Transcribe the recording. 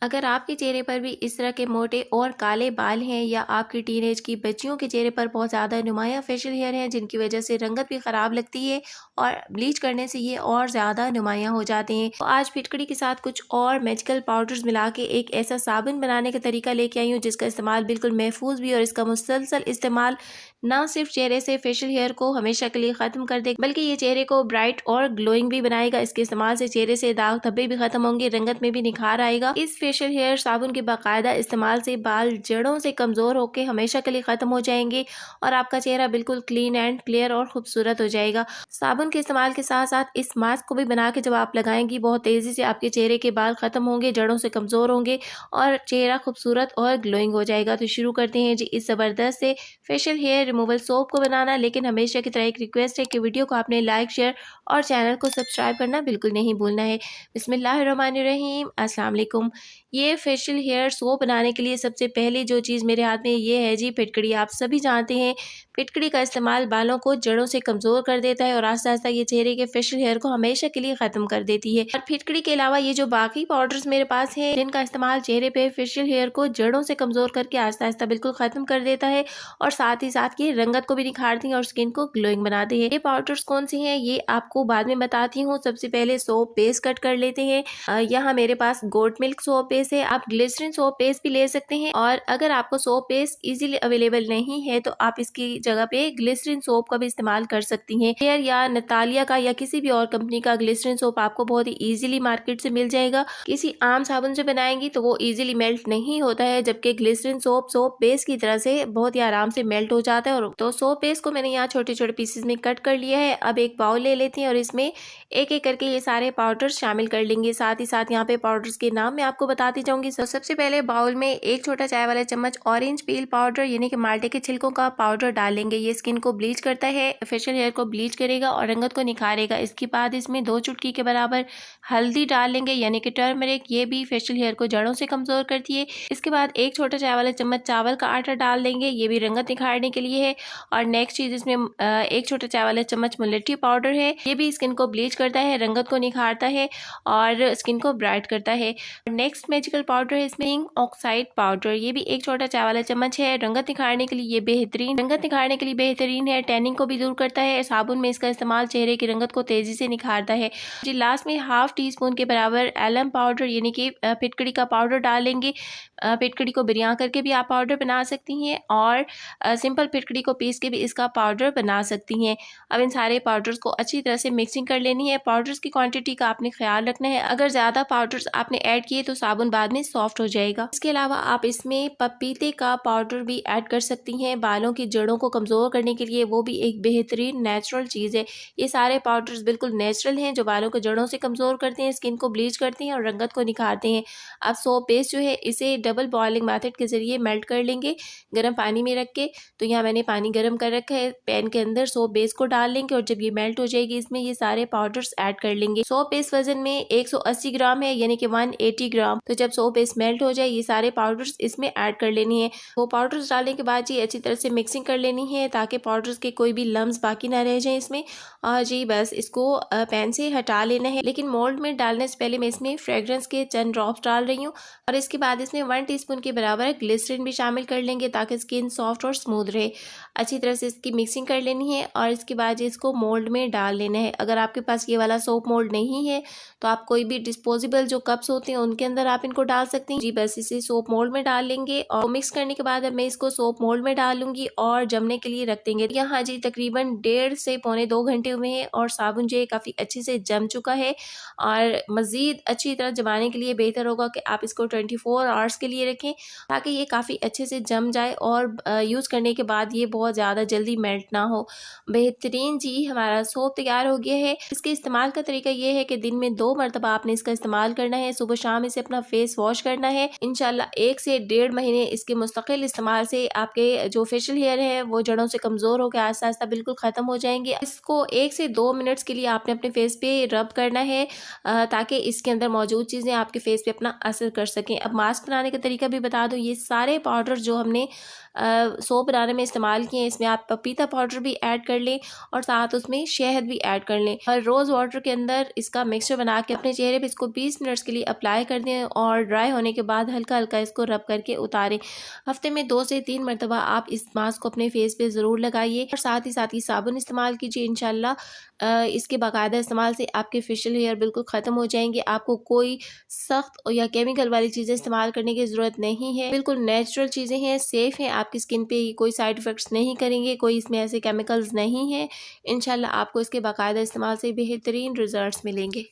अगर आपके चेहरे पर भी इस तरह के मोटे और काले बाल हैं या आपकी टीनेज की बच्चियों के चेहरे पर बहुत ज़्यादा नुमाया फेशियल हेयर हैं जिनकी वजह से रंगत भी ख़राब लगती है और ब्लीच करने से ये और ज़्यादा नुमाया हो जाते हैं, तो आज फिटकड़ी के साथ कुछ और मैजिकल पाउडर्स मिला के एक ऐसा साबुन बनाने का तरीका लेके आई हूँ जिसका इस्तेमाल बिल्कुल महफूज भी और इसका मुसलसल इस्तेमाल ना सिर्फ चेहरे से फेशियल हेयर को हमेशा के लिए ख़त्म कर दे बल्कि ये चेहरे को ब्राइट और ग्लोइंग भी बनाएगा। इसके इस्तेमाल से चेहरे से दाग धब्बे भी खत्म होंगे, रंगत में भी निखार आएगा। इस फेशियल हेयर साबुन के बाकायदा इस्तेमाल से बाल जड़ों से कमजोर होकर हमेशा के लिए खत्म हो जाएंगे और आपका चेहरा बिल्कुल क्लीन एंड क्लियर और खूबसूरत हो जाएगा। साबुन के इस्तेमाल के साथ साथ इस मास्क को भी बना के जब आप लगाएंगी बहुत तेजी से आपके चेहरे के बाल खत्म होंगे, जड़ों से कमजोर होंगे और चेहरा खूबसूरत और ग्लोइंग हो जाएगा। तो शुरू करते हैं जी इस जबरदस्त से फेशियल हेयर रिमूवल सोप को बनाना। लेकिन हमेशा की तरह एक रिक्वेस्ट है कि वीडियो को आपने लाइक, शेयर और चैनल को सब्सक्राइब करना बिल्कुल नहीं भूलना है। बिस्मिल्लाहिर्रहमानिर्रहीम, अस्सलाम वालेकुम। ये फेशियल हेयर सोप बनाने के लिए सबसे पहले जो चीज़ मेरे हाथ में ये है जी फिटकड़ी। आप सभी जानते हैं फिटकड़ी का इस्तेमाल बालों को जड़ों से कमज़ोर कर देता है और आस्ता आस्ता ये चेहरे के फेशियल हेयर को हमेशा के लिए ख़त्म कर देती है। और फिटकड़ी के अलावा ये जो बाकी पाउडर्स मेरे पास हैं जिनका इस्तेमाल चेहरे पे फेशियल हेयर को जड़ों से कमज़ोर करके आस्ता आस्ता बिल्कुल ख़त्म कर देता है और साथ ही साथ ये रंगत को भी निखारती हैं और स्किन को ग्लोइंग बनाते हैं। ये पाउडर्स कौन से हैं ये आपको बाद में बताती हूँ। सबसे पहले सोप बेस कट कर लेते हैं। यहाँ मेरे पास गोट मिल्क सोप बेस है, आप ग्लिसरीन सोप बेस भी ले सकते हैं और अगर आपको सोप बेस इजीली अवेलेबल नहीं है तो आप इसकी जगह पे ग्लिसरीन सोप का भी इस्तेमाल कर सकती हैं। हेयर या नतालिया का या किसी भी और कंपनी का ग्लिसरीन सोप आपको बहुत ही इजीली मार्केट से मिल जाएगा। किसी आम साबुन से बनाएंगी तो वो इजीली मेल्ट नहीं होता है, जबकि ग्लिसरीन सोप बेस की तरह से बहुत ही आराम से मेल्ट हो जाता है। और तो सोप बेस को मैंने यहाँ छोटे छोटे पीसेस में कट कर लिया है। अब एक बाउल ले लेते हैं और इसमें एक एक करके ये सारे पाउडर्स शामिल कर लेंगे। साथ ही साथ यहाँ पे पाउडर्स के नाम मैं आपको बताती जाऊंगी। तो सबसे पहले बाउल में एक छोटा चाय वाला चम्मच ऑरेंज पील पाउडर यानी कि माल्टे के छिलकों का पाउडर डालेंगे। ये स्किन को ब्लीच करता है, फेशियल हेयर को ब्लीच करेगा और रंगत को निखारेगा। इसके बाद इसमें 2 चुटकी के बराबर हल्दी डाल लेंगे यानी कि टर्मरिक, ये भी फेशियल हेयर को जड़ों से कमजोर करती है। इसके बाद एक छोटा चाय वाला चम्मच चावल का आटा डाल देंगे, ये भी रंगत निखारने के लिए है। और नेक्स्ट चीज इसमें एक छोटा चाय वाला चम्मच मुलट्ठी पाउडर है, ये भी स्किन को ब्लीच करता है, रंगत को निखारता है और स्किन को ब्राइट करता है। नेक्स्ट मैजिकल पाउडर है इसमें जिंक ऑक्साइड पाउडर, ये भी एक छोटा चाय वाला चम्मच है। रंगत निखारने के लिए ये बेहतरीन है, टैनिंग को भी दूर करता है। साबुन में इसका इस्तेमाल चेहरे की रंगत को तेजी से निखारता है जी। लास्ट में हाफ टी स्पून के बराबर एलम पाउडर यानी कि फिटकड़ी का पाउडर डालेंगे। फिटकड़ी को बिरिया करके भी आप पाउडर बना सकती हैं और सिंपल फिटकड़ी को पीस के भी इसका पाउडर बना सकती हैं। अब इन सारे पाउडर्स को अच्छी तरह से मिक्सिंग कर लेनी है। पाउडर्स की क्वांटिटी का आपने ख्याल रखना है, अगर ज़्यादा पाउडर्स आपने ऐड किए तो साबुन बाद में सॉफ्ट हो जाएगा। इसके अलावा आप इसमें पपीते का पाउडर भी ऐड कर सकती हैं बालों की जड़ों को कमज़ोर करने के लिए, वो भी एक बेहतरीन नेचुरल चीज़ है। ये सारे पाउडर्स बिल्कुल नेचुरल हैं जो बालों को जड़ों से कमज़ोर करते हैं, स्किन को ब्लीच करते हैं और रंगत को निखारते हैं। अब सोप बेस जो है इसे डबल बॉइलिंग मेथड के जरिए मेल्ट कर लेंगे गर्म पानी में रख के। तो यहाँ मैंने पानी गर्म कर रखा है, पैन के अंदर सोप बेस को डाल लेंगे और जब ये मेल्ट हो जाएगी इसमें ये सारे पाउडर्स ऐड कर लेंगे। सोप बेस वजन में 180 ग्राम है यानी कि 180 ग्राम। तो जब सोप बेस मेल्ट हो जाए ये सारे पाउडर्स इसमें ऐड कर लेनी है। वो पाउडर्स डालने के बाद जी अच्छी तरह से मिक्सिंग कर लेनी है ताकि पाउडर्स के कोई भी लम्स बाकी ना रह जाए इसमें। और जी बस इसको पैन से हटा लेना है। लेकिन मोल्ड में डालने से पहले मैं इसमें फ्रेग्रेंस के चंद ड्रॉप्स डाल रही हूँ और इसके बाद इसमें 1 टीस्पून के बराबर ग्लिसरीन भी शामिल कर लेंगे ताकि स्किन सॉफ्ट और स्मूथ रहे। अच्छी तरह से इसकी मिक्सिंग कर लेनी है और इसके बाद इसको मोल्ड में डाल लेना है। अगर आपके पास ये वाला सोप मोल्ड नहीं है तो आप कोई भी डिस्पोजेबल जो कप्स होते हैं उनके अंदर आप इनको डाल सकते हैं जी। बस इसे सोप मोल्ड में डाल लेंगे और मिक्स करने के बाद अब मैं इसको सोप मोल्ड में डालूंगी और जमने के लिए रख देंगे। यहाँ जी तकरीबन 1.5 से पौने 2 घंटे हुए हैं और साबुन जो है काफ़ी अच्छे से जम चुका है। और मज़ीद अच्छी तरह जमाने के लिए बेहतर होगा कि आप इसको 24 आवर्स के लिए रखें ताकि ये काफ़ी अच्छे से जम जाए और यूज़ करने के बाद ये बहुत ज़्यादा जल्दी मेल्ट ना हो। बेहतरीन जी हमारा सोप तैयार हो गया है। इसके इस्तेमाल का तरीका ये है कि दिन में 2 मरतबा आपने इसका इस्तेमाल करना है, सुबह शाम इसे अपना फेस वॉश करना है। इंशाल्लाह 1 से 1.5 महीने इसके मुस्तकिल इस्तेमाल से आपके जो फेशियल हेयर है वो जड़ों से कमज़ोर होकर आहिस्ता आहिस्ता बिल्कुल ख़त्म हो जाएंगे। इसको 1 से 2 मिनट्स के लिए आपने अपने फेस पे रब करना है ताकि इसके अंदर मौजूद चीज़ें आपके फेस पे अपना असर कर सकें। अब मास्क बनाने का तरीका भी बता दूं। ये सारे पाउडर जो हमने सोप बनाने में इस्तेमाल किए हैं इसमें आप पपीता पाउडर भी ऐड कर लें और साथ उसमें शहद भी ऐड कर लें और रोज़ वाटर के अंदर इसका मिक्सचर बना के अपने चेहरे पे इसको 20 मिनट्स के लिए अप्लाई कर दें और ड्राई होने के बाद हल्का हल्का इसको रब करके उतारें। हफ्ते में 2 से 3 मरतबा आप इस मास्क को अपने फेस पे ज़रूर लगाइए और साथ ही साबुन इस्तेमाल कीजिए। इंशाल्लाह इसके बाकायदा इस्तेमाल से आपके फेशियल हेयर बिल्कुल ख़त्म हो जाएंगे। आपको कोई सख्त या केमिकल वाली चीज़ें इस्तेमाल करने की ज़रूरत नहीं है। बिल्कुल नेचुरल चीज़ें हैं, सेफ़ हैं, आपकी स्किन पे कोई साइड इफ़ेक्ट्स नहीं करेंगे, कोई इसमें ऐसे केमिकल्स नहीं है। इंशाल्लाह आपको इसके बाकायदा इस्तेमाल से बेहतरीन रिजल्ट्स मिलेंगे।